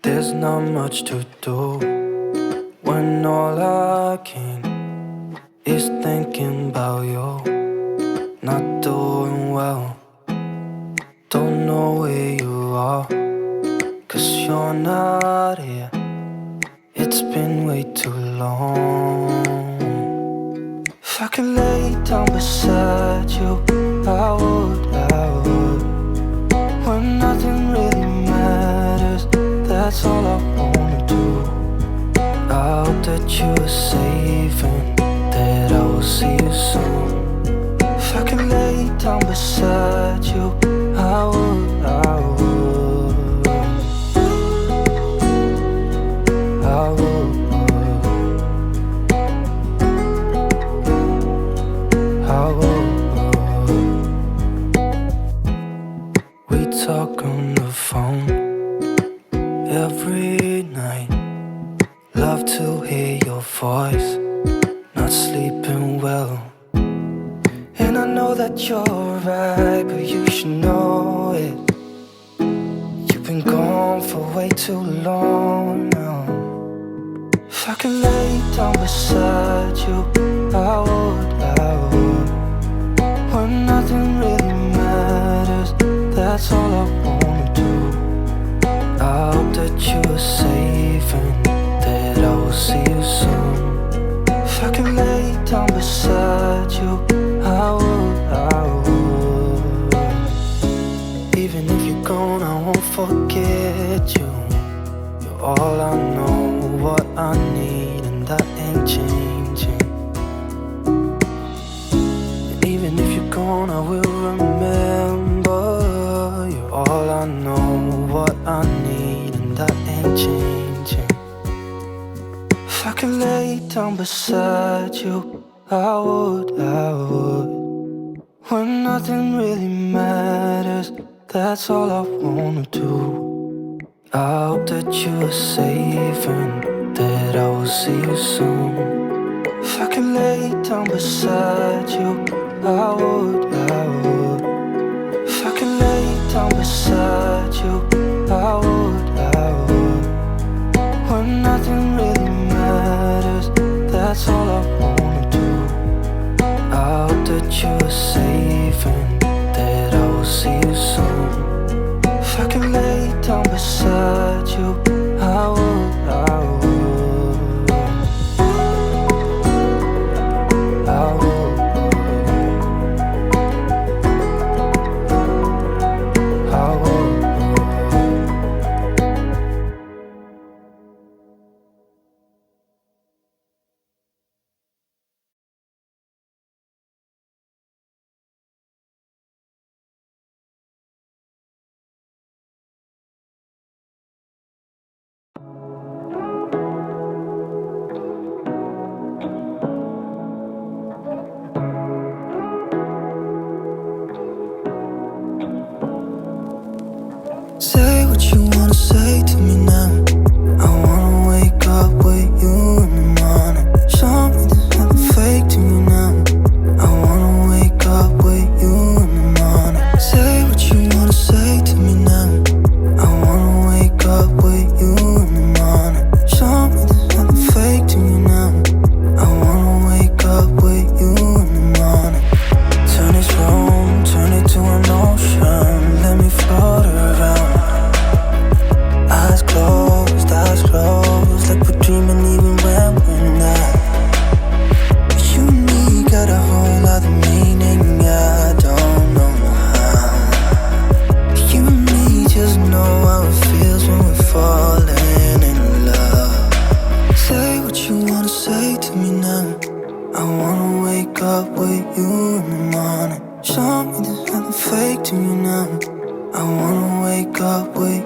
There's not much to do when all I can is thinking about you. Not doing well, don't know where you are, 'cause you're not here. It's been way too long. If I could lay down beside you, I would. When nothing really matters, that's all I wanna do. I hope that you are safe and that I will see you soon. If I could lay down beside you, I would. We talk on the phone every night. Love to hear your voice, not sleeping well. And I know that you're right, but you should know it. You've been gone for way too long now. If I could lay down beside you, I would. When nothing really matters, that's all I wanna do. I hope that you are safe and that I will see you soon. If I could lay down beside you, I would. Even if you're gone, I won't forget you. You're all I know, what I need, and that ain't changing. And even if you're gone, I will remember. You're all I know, what I need, and that ain't changing. If I could lay down beside you, I would. When nothing really matters, that's all I wanna do. I hope that you are safe and that I will see you soon. If I could lay down beside you, I would. If I could lay down beside you, I would. When nothing really matters, that's all I wanna do. I hope that you are safe and that I will see you soon. If I could lay down beside you, I would. Say what you wanna say to me now. I wanna wake up with you in the morning. Show me there's nothing fake to me now. I wanna wake up with you in the morning. Say what you wanna say to me now. I wanna wake up with you in the morning. Show me there's nothing fake to me now. I wanna wake up with you in the morning. Turn this room, turn it to an ocean. Let me float around. Eyes closed, like we're dreaming even when we're not. You and me got a whole other meaning, I don't know how. You and me just know how it feels when we're falling in love. Say what you wanna say to me now. I wanna wake up with you in the morning. Show me there's nothing fake to me now. I wanna wake up with